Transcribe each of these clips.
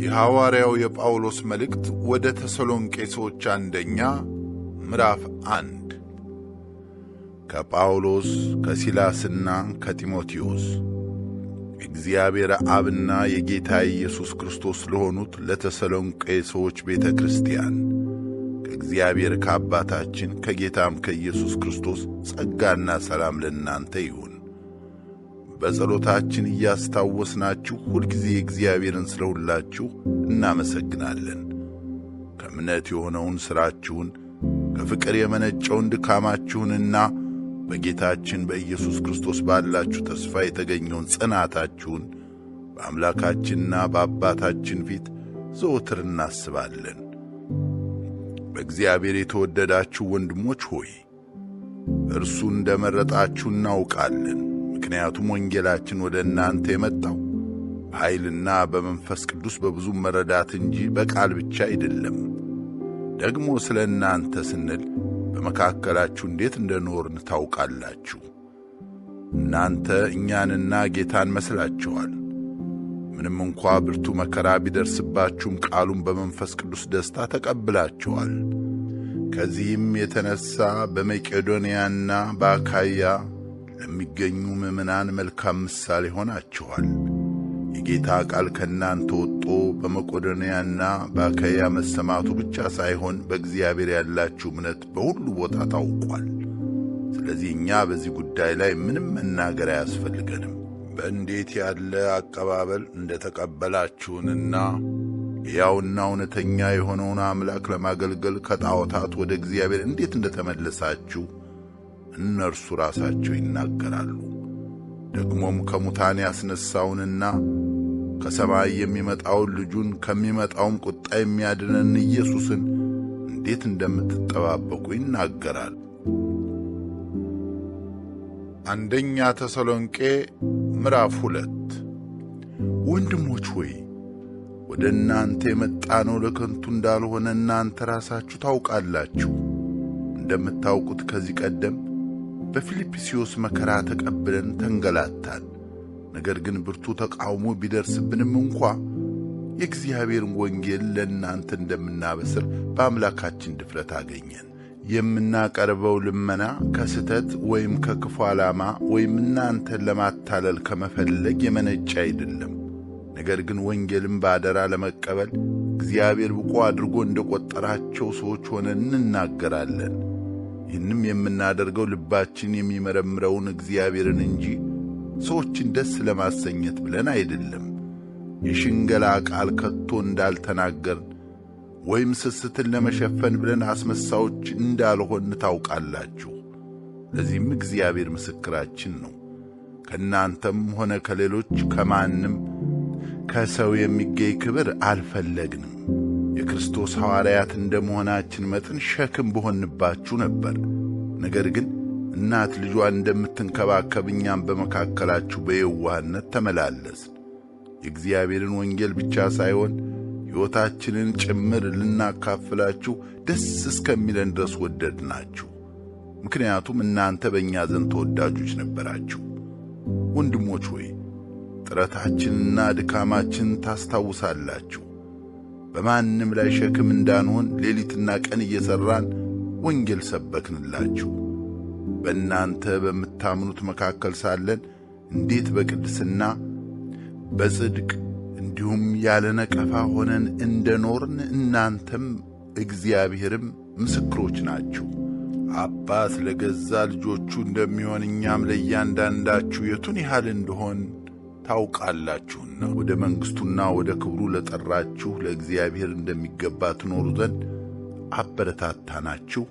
የሐዋርያው የጳውሎስ መልእክት ወደ ተሰሎንቄ ሰዎች አንደኛ ምዕራፍ 1 ከጳውሎስ ከሲላስና ከጢሞቴዎስ እግዚአብሔር አብና የጌታ ኢየሱስ ክርስቶስ ለሆኑት ለተሰሎንቄ ሰዎች ቤተ ክርስቲያን ከእግዚአብሔር ከአባታችን ከጌታም ከኢየሱስ ክርስቶስ ጸጋና ሰላም ለእናንተ ይሁን። በጸሎታችን እያስታወስናችሁ ሁልጊዜ እግዚአብሔርን ስለ ሁላችሁ እናመሰግናለን። ከእምነት የሆነውን ሥራችሁን ከፍቅር የመነጨውን ድካማችሁንና በጌታችን በኢየሱስ ክርስቶስ ባላችሁ ተስፋ የተገኘውን ጽናታችሁን በአምላካችንና በአባታችን ፊት ዘወትር እናስባለን። በእግዚአብሔር የተወደዳችሁ ወንድሞች ሆይ እርሱ እንደ መረጣችሁ እናውቃለን። ምክንያቱም ወንጌላችን ወደ እናንተ የመጣው በኃይልና በመንፈስ ቅዱስ በብዙ መረዳት እንጂ በቃል ብቻ አይደለም። ደግሞ ስለ እናንተ ስንል በመካከላችሁ እንዴት እንደኖርን ታውቃላችሁ። እናንተ እኛንና ጌታን መስላችኋል። ምንም እንኳ ብርቱ መከራ ቢደርስባችሁም ቃሉን በመንፈስ ቅዱስ ደስታ ተቀብላችኋል። ከዚህም የተነሣ በመቄዶንያና በአካያ ለሚገኙ ምዕመናን መልካም ምሳሌ ሆናችኋል። የጌታ ቃል ከእናንተ ወጥቶ በመቄዶንያና በአካያ መሰማቱ ብቻ ሳይሆን በእግዚአብሔር ያላችሁ እምነት በሁሉ ቦታ ታውቋል። ስለዚህ እኛ በዚህ ጉዳይ ላይ ምንም መናገር አያስፈልገንም። በእንዴት ያለ አቀባበል እንደ ተቀበላችሁንና ሕያውና እውነተኛ የሆነውን አምላክ ለማገልገል ከጣዖታት ወደ እግዚአብሔር እንዴት እንደ ተመለሳችሁ እነርሱ ራሳቸው ይናገራሉ። ደግሞም ከሙታን ያስነሣውንና ከሰማይ የሚመጣውን ልጁን ከሚመጣውም ቁጣ የሚያድነን ኢየሱስን እንዴት እንደምትጠባበቁ ይናገራል። አንደኛ ተሰሎንቄ ምዕራፍ 2 ወንድሞች ሆይ ወደ እናንተ የመጣነው ለከንቱ እንዳልሆነ እናንተ ራሳችሁ ታውቃላችሁ። እንደምታውቁት ከዚህ ቀደም በፊልጵስዩስ መከራ ተቀብለን ተንገላታን። ነገር ግን ብርቱ ተቃውሞ ቢደርስብንም እንኳ የእግዚአብሔርን ወንጌል ለእናንተ እንደምናበስር በአምላካችን ድፍረት አገኘን። የምናቀርበው ልመና ከስተት ወይም ከክፉ ዓላማ ወይም እናንተን ለማታለል ከመፈለግ የመነጨ አይደለም። ነገር ግን ወንጌልን በአደራ ለመቀበል እግዚአብሔር ብቁ አድርጎ እንደቆጠራቸው ሰዎች ሆነን እንናገራለን። ይህንም የምናደርገው ልባችን የሚመረምረውን እግዚአብሔርን እንጂ ሰዎችን ደስ ለማሰኘት ብለን አይደለም። የሽንገላ ቃል ከቶ እንዳልተናገርን ወይም ስስትን ለመሸፈን ብለን አስመሳዮች እንዳልሆን ታውቃላችሁ። ለዚህም እግዚአብሔር ምስክራችን ነው። ከእናንተም ሆነ ከሌሎች ከማንም ከሰው የሚገኝ ክብር አልፈለግንም። የክርስቶስ ሐዋርያት እንደ መሆናችን መጠን ሸክም በሆንባችሁ ነበር። ነገር ግን እናት ልጇን እንደምትንከባከብ እኛም በመካከላችሁ በየዋህነት ተመላለስን። የእግዚአብሔርን ወንጌል ብቻ ሳይሆን ሕይወታችንን ጭምር ልናካፍላችሁ ደስ እስከሚለን ድረስ ወደድናችሁ። ምክንያቱም እናንተ በእኛ ዘንድ ተወዳጆች ነበራችሁ። ወንድሞች ሆይ ጥረታችንና ድካማችን ታስታውሳላችሁ። በማንም ላይ ሸክም እንዳንሆን ሌሊትና ቀን እየሠራን ወንጌል ሰበክንላችሁ። በእናንተ በምታምኑት መካከል ሳለን እንዴት በቅድስና በጽድቅ እንዲሁም ያለ ነቀፋ ሆነን እንደኖርን እናንተም እግዚአብሔርም ምስክሮች ናችሁ። አባት ለገዛ ልጆቹ እንደሚሆን እኛም ለእያንዳንዳችሁ የቱን ያህል እንደሆን ታውቃላችሁና ወደ መንግሥቱና ወደ ክብሩ ለጠራችሁ ለእግዚአብሔር እንደሚገባ ትኖሩ ዘንድ አበረታታናችሁ፣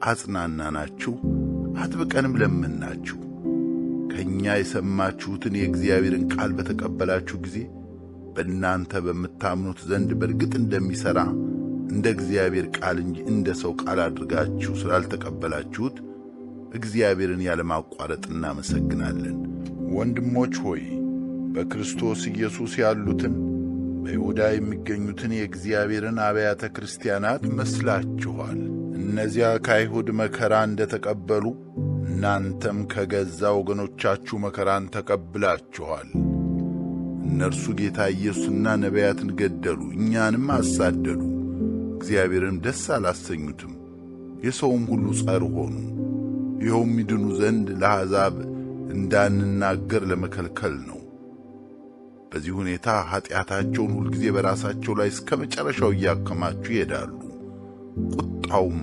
አጽናናናችሁ፣ አጥብቀንም ለመናችሁ። ከእኛ የሰማችሁትን የእግዚአብሔርን ቃል በተቀበላችሁ ጊዜ በእናንተ በምታምኑት ዘንድ በርግጥ እንደሚሠራ እንደ እግዚአብሔር ቃል እንጂ እንደ ሰው ቃል አድርጋችሁ ስላልተቀበላችሁት እግዚአብሔርን ያለማቋረጥ እናመሰግናለን። ወንድሞች ሆይ በክርስቶስ ኢየሱስ ያሉትን በይሁዳ የሚገኙትን የእግዚአብሔርን አብያተ ክርስቲያናት መስላችኋል። እነዚያ ከአይሁድ መከራ እንደ ተቀበሉ እናንተም ከገዛ ወገኖቻችሁ መከራን ተቀብላችኋል። እነርሱ ጌታ ኢየሱስና ነቢያትን ገደሉ፣ እኛንም አሳደዱ። እግዚአብሔርም ደስ አላሰኙትም፣ የሰውም ሁሉ ጸር ሆኑ። ይኸውም ይድኑ ዘንድ ለአሕዛብ እንዳንናገር ለመከልከል ነው። በዚህ ሁኔታ ኀጢአታቸውን ሁልጊዜ በራሳቸው ላይ እስከ መጨረሻው እያከማቹ ይሄዳሉ። ቁጣውም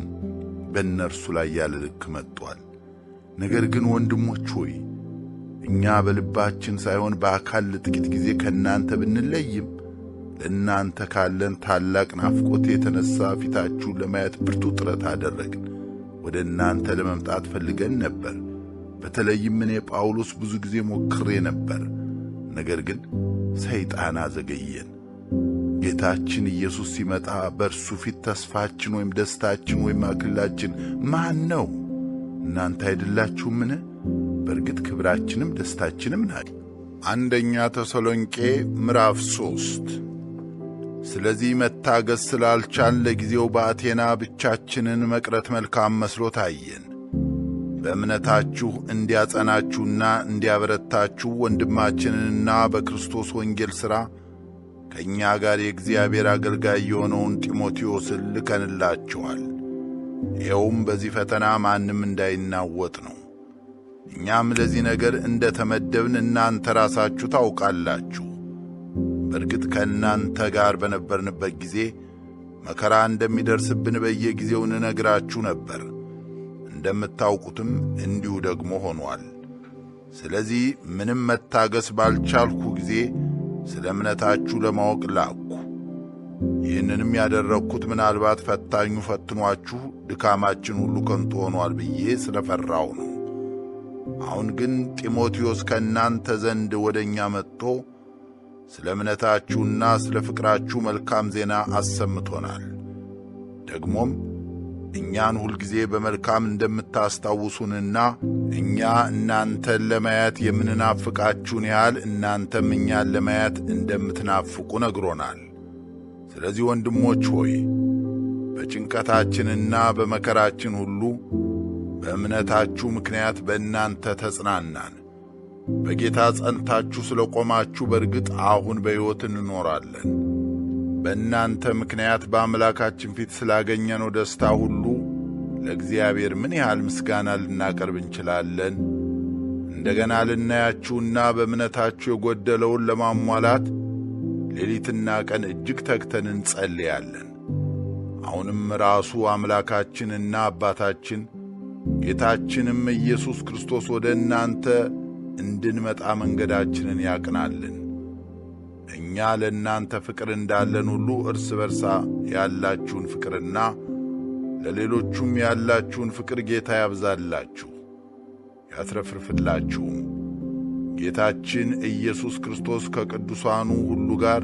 በእነርሱ ላይ ያለ ልክ መጥቷል። ነገር ግን ወንድሞች ሆይ እኛ በልባችን ሳይሆን በአካል ለጥቂት ጊዜ ከእናንተ ብንለይም ለእናንተ ካለን ታላቅ ናፍቆት የተነሣ ፊታችሁን ለማየት ብርቱ ጥረት አደረግን። ወደ እናንተ ለመምጣት ፈልገን ነበር። በተለይም እኔ ጳውሎስ ብዙ ጊዜ ሞክሬ ነበር፣ ነገር ግን ሰይጣን አዘገየን። ጌታችን ኢየሱስ ሲመጣ በእርሱ ፊት ተስፋችን ወይም ደስታችን ወይም አክሊላችን ማን ነው? እናንተ አይደላችሁምን? በእርግጥ ክብራችንም ደስታችንም ናቸው። አንደኛ ተሰሎንቄ ምዕራፍ 3 ስለዚህ መታገስ ስላልቻልን ለጊዜው በአቴና ብቻችንን መቅረት መልካም መስሎ ታየን። በእምነታችሁ እንዲያጸናችሁና እንዲያበረታችሁ ወንድማችንንና በክርስቶስ ወንጌል ሥራ ከእኛ ጋር የእግዚአብሔር አገልጋይ የሆነውን ጢሞቴዎስን ልከንላችኋል። ይኸውም በዚህ ፈተና ማንም እንዳይናወጥ ነው። እኛም ለዚህ ነገር እንደ ተመደብን እናንተ ራሳችሁ ታውቃላችሁ። በእርግጥ ከእናንተ ጋር በነበርንበት ጊዜ መከራ እንደሚደርስብን በየጊዜው እንነግራችሁ ነበር። እንደምታውቁትም እንዲሁ ደግሞ ሆኗል። ስለዚህ ምንም መታገስ ባልቻልኩ ጊዜ ስለ እምነታችሁ ለማወቅ ላኩ። ይህንንም ያደረግኩት ምናልባት ፈታኙ ፈትኗችሁ ድካማችን ሁሉ ከንቱ ሆኗል ብዬ ስለፈራው ነው። አሁን ግን ጢሞቴዎስ ከእናንተ ዘንድ ወደ እኛ መጥቶ ስለ እምነታችሁና ስለ ፍቅራችሁ መልካም ዜና አሰምቶናል። ደግሞም እኛን ሁልጊዜ በመልካም እንደምታስታውሱንና እኛ እናንተን ለማየት የምንናፍቃችሁን ያህል እናንተም እኛን ለማየት እንደምትናፍቁ ነግሮናል። ስለዚህ ወንድሞች ሆይ በጭንቀታችንና በመከራችን ሁሉ በእምነታችሁ ምክንያት በእናንተ ተጽናናን። በጌታ ጸንታችሁ ስለ ቆማችሁ በርግጥ አሁን በሕይወት እንኖራለን። በእናንተ ምክንያት በአምላካችን ፊት ስላገኘነው ደስታ ሁሉ ለእግዚአብሔር ምን ያህል ምስጋና ልናቀርብ እንችላለን? እንደገና ልናያችሁና በእምነታችሁ የጎደለውን ለማሟላት ሌሊትና ቀን እጅግ ተግተን እንጸልያለን። አሁንም ራሱ አምላካችንና አባታችን ጌታችንም ኢየሱስ ክርስቶስ ወደ እናንተ እንድንመጣ መንገዳችንን ያቅናልን። እኛ ለእናንተ ፍቅር እንዳለን ሁሉ እርስ በርሳ ያላችሁን ፍቅርና ለሌሎቹም ያላችሁን ፍቅር ጌታ ያብዛላችሁ ያትረፍርፍላችሁም። ጌታችን ኢየሱስ ክርስቶስ ከቅዱሳኑ ሁሉ ጋር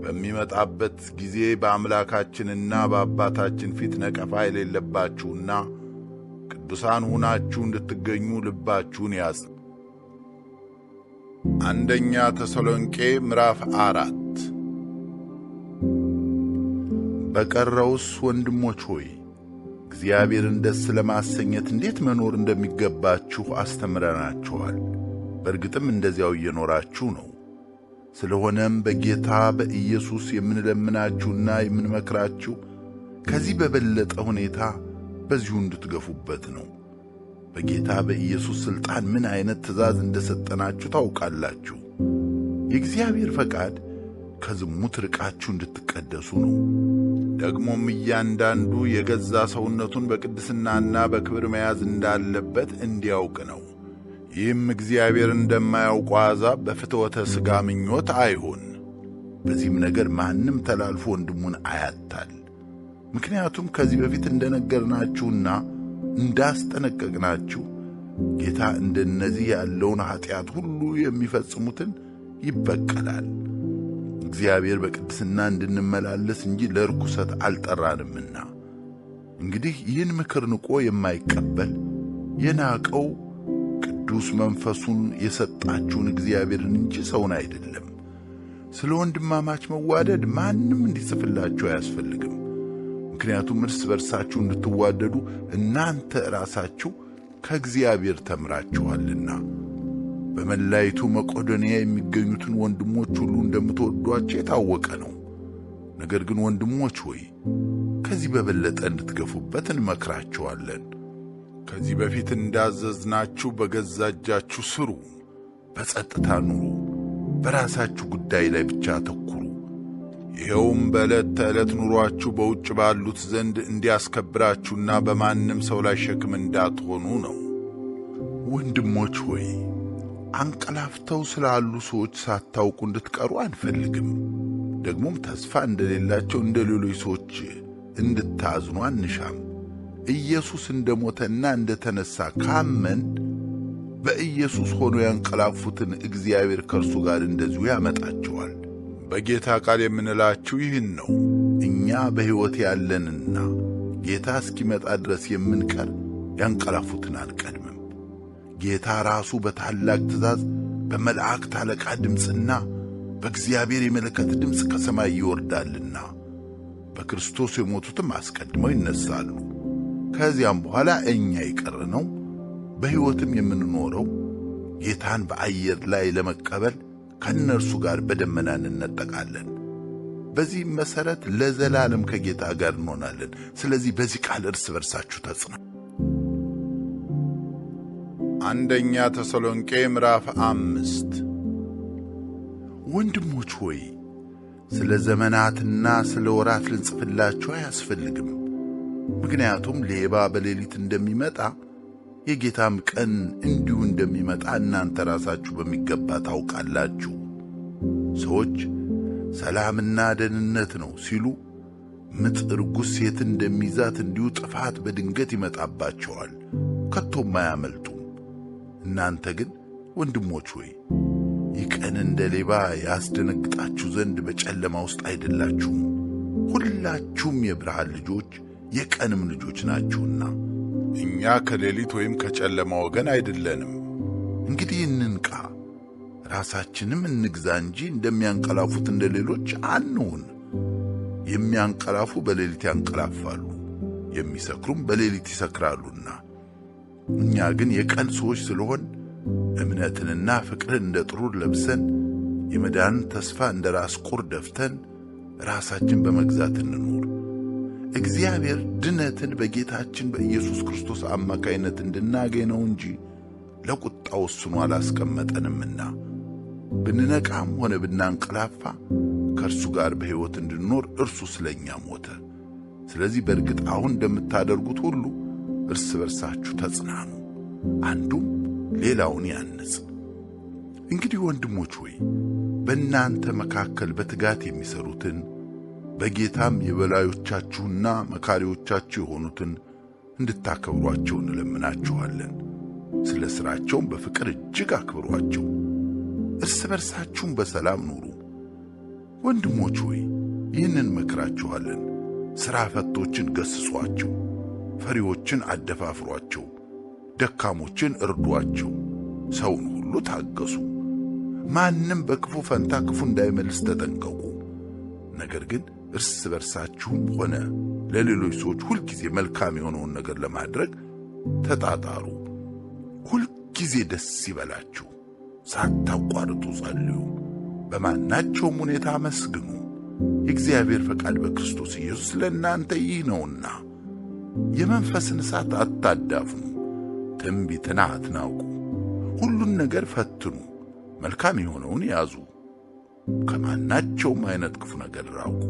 በሚመጣበት ጊዜ በአምላካችንና በአባታችን ፊት ነቀፋ የሌለባችሁና ቅዱሳን ሆናችሁ እንድትገኙ ልባችሁን ያጽ። አንደኛ ተሰሎንቄ ምዕራፍ 4 በቀረውስ ወንድሞች ሆይ እግዚአብሔርን ደስ ለማሰኘት እንዴት መኖር እንደሚገባችሁ አስተምረናችኋል። በእርግጥም እንደዚያው እየኖራችሁ ነው። ስለሆነም በጌታ በኢየሱስ የምንለምናችሁና የምንመክራችሁ ከዚህ በበለጠ ሁኔታ በዚሁ እንድትገፉበት ነው። በጌታ በኢየሱስ ሥልጣን ምን ዓይነት ትእዛዝ እንደሰጠናችሁ ታውቃላችሁ። የእግዚአብሔር ፈቃድ ከዝሙት ርቃችሁ እንድትቀደሱ ነው። ደግሞም እያንዳንዱ የገዛ ሰውነቱን በቅድስናና በክብር መያዝ እንዳለበት እንዲያውቅ ነው። ይህም እግዚአብሔር እንደማያውቁ አሕዛብ በፍትወተ ሥጋ ምኞት አይሁን። በዚህም ነገር ማንም ተላልፎ ወንድሙን አያታል። ምክንያቱም ከዚህ በፊት እንደነገርናችሁና እንዳስጠነቀቅናችሁ ጌታ እንደነዚህ ያለውን ኀጢአት ሁሉ የሚፈጽሙትን ይበቀላል። እግዚአብሔር በቅድስና እንድንመላለስ እንጂ ለርኩሰት አልጠራንምና። እንግዲህ ይህን ምክር ንቆ የማይቀበል የናቀው ቅዱስ መንፈሱን የሰጣችሁን እግዚአብሔርን እንጂ ሰውን አይደለም። ስለ ወንድማማች መዋደድ ማንም እንዲጽፍላችሁ አያስፈልግም። ምክንያቱም እርስ በርሳችሁ እንድትዋደዱ እናንተ ራሳችሁ ከእግዚአብሔር ተምራችኋልና። በመላይቱ መቄዶንያ የሚገኙትን ወንድሞች ሁሉ እንደምትወዷቸው የታወቀ ነው። ነገር ግን ወንድሞች ሆይ ከዚህ በበለጠ እንድትገፉበት እንመክራችኋለን። ከዚህ በፊት እንዳዘዝናችሁ በገዛ እጃችሁ ስሩ፣ በጸጥታ ኑሩ፣ በራሳችሁ ጉዳይ ላይ ብቻ አተኩሩ። ይኸውም በዕለት ተዕለት ኑሯችሁ በውጭ ባሉት ዘንድ እንዲያስከብራችሁና በማንም ሰው ላይ ሸክም እንዳትሆኑ ነው። ወንድሞች ሆይ አንቀላፍተው ስላሉ ሰዎች ሳታውቁ እንድትቀሩ አንፈልግም። ደግሞም ተስፋ እንደሌላቸው እንደ ሌሎች ሰዎች እንድታዝኑ አንሻም። ኢየሱስ እንደሞተና እንደተነሳ ካመን በኢየሱስ ሆኖ ያንቀላፉትን እግዚአብሔር ከእርሱ ጋር እንደዚሁ ያመጣቸዋል። በጌታ ቃል የምንላችሁ ይህን ነው። እኛ በሕይወት ያለንና ጌታ እስኪመጣ ድረስ የምንቀር ያንቀላፉትን አንቀድምም። ጌታ ራሱ በታላቅ ትእዛዝ በመላእክት አለቃ ድምፅና በእግዚአብሔር የመለከት ድምፅ ከሰማይ ይወርዳልና በክርስቶስ የሞቱትም አስቀድመው ይነሳሉ። ከዚያም በኋላ እኛ የቀረነው በሕይወትም የምንኖረው ጌታን በአየር ላይ ለመቀበል ከእነርሱ ጋር በደመና እንነጠቃለን። በዚህም መሠረት ለዘላለም ከጌታ ጋር እንሆናለን። ስለዚህ በዚህ ቃል እርስ በርሳችሁ ተጽናኑ። አንደኛ ተሰሎንቄ ምዕራፍ 5 ወንድሞች ሆይ ስለ ዘመናትና ስለ ወራት ልንጽፍላችሁ አያስፈልግም። ምክንያቱም ሌባ በሌሊት እንደሚመጣ የጌታም ቀን እንዲሁ እንደሚመጣ እናንተ ራሳችሁ በሚገባ ታውቃላችሁ። ሰዎች ሰላምና ደህንነት ነው ሲሉ ምጥ ርጉዝ ሴት እንደሚይዛት እንዲሁ ጥፋት በድንገት ይመጣባቸዋል፣ ከቶም አያመልጡም። እናንተ ግን ወንድሞች ሆይ ይህ ቀን እንደ ሌባ ያስደነግጣችሁ ዘንድ በጨለማ ውስጥ አይደላችሁም። ሁላችሁም የብርሃን ልጆች የቀንም ልጆች ናችሁና። እኛ ከሌሊት ወይም ከጨለማ ወገን አይደለንም። እንግዲህ እንንቃ፣ ራሳችንም እንግዛ እንጂ እንደሚያንቀላፉት እንደ ሌሎች አንሁን። የሚያንቀላፉ በሌሊት ያንቀላፋሉ፣ የሚሰክሩም በሌሊት ይሰክራሉና። እኛ ግን የቀን ሰዎች ስለሆን እምነትንና ፍቅርን እንደ ጥሩር ለብሰን የመዳንን ተስፋ እንደ ራስ ቁር ደፍተን ራሳችን በመግዛት እንኑር። እግዚአብሔር ድነትን በጌታችን በኢየሱስ ክርስቶስ አማካይነት እንድናገኝ ነው እንጂ ለቁጣ ወስኖ አላስቀመጠንምና። ብንነቃም ሆነ ብናንቀላፋ ከእርሱ ጋር በሕይወት እንድንኖር እርሱ ስለኛ ሞተ። ስለዚህ በእርግጥ አሁን እንደምታደርጉት ሁሉ እርስ በርሳችሁ ተጽናኑ፣ አንዱም ሌላውን ያንጽ። እንግዲህ ወንድሞች ሆይ በእናንተ መካከል በትጋት የሚሰሩትን በጌታም የበላዮቻችሁና መካሪዎቻችሁ የሆኑትን እንድታከብሯቸው እንለምናችኋለን። ስለ ሥራቸውም በፍቅር እጅግ አክብሯቸው። እርስ በርሳችሁም በሰላም ኑሩ። ወንድሞች ሆይ ይህንን መክራችኋለን። ሥራ ፈቶችን ገሥጿቸው፣ ፈሪዎችን አደፋፍሯቸው፣ ደካሞችን እርዷቸው፣ ሰውን ሁሉ ታገሱ። ማንም በክፉ ፈንታ ክፉ እንዳይመልስ ተጠንቀቁ። ነገር ግን እርስ በርሳችሁም ሆነ ለሌሎች ሰዎች ሁልጊዜ መልካም የሆነውን ነገር ለማድረግ ተጣጣሩ። ሁልጊዜ ደስ ይበላችሁ፣ ሳታቋርጡ ጸልዩ፣ በማናቸውም ሁኔታ አመስግኑ። የእግዚአብሔር ፈቃድ በክርስቶስ ኢየሱስ ለእናንተ ይህ ነውና። የመንፈስን እሳት አታዳፍኑ፣ ትንቢትን አትናቁ፣ ሁሉን ነገር ፈትኑ፣ መልካም የሆነውን ያዙ፣ ከማናቸውም አይነት ክፉ ነገር ራቁ።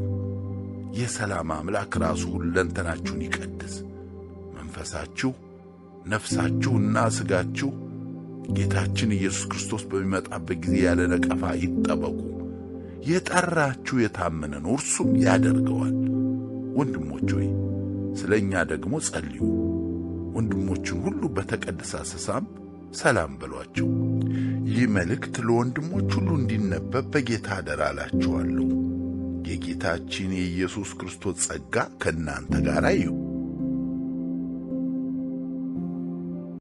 የሰላም አምላክ ራሱ ሁለንተናችሁን ይቀድስ። መንፈሳችሁ፣ ነፍሳችሁና ሥጋችሁ ጌታችን ኢየሱስ ክርስቶስ በሚመጣበት ጊዜ ያለ ነቀፋ ይጠበቁ። የጠራችሁ የታመነ ነው፣ እርሱም ያደርገዋል። ወንድሞች ሆይ ስለ እኛ ደግሞ ጸልዩ። ወንድሞችን ሁሉ በተቀደሰ አሰሳም ሰላም በሏቸው። ይህ መልእክት ለወንድሞች ሁሉ እንዲነበብ በጌታ አደራ እላችኋለሁ። የጌታችን የኢየሱስ ክርስቶስ ጸጋ ከእናንተ ጋር ይሁን።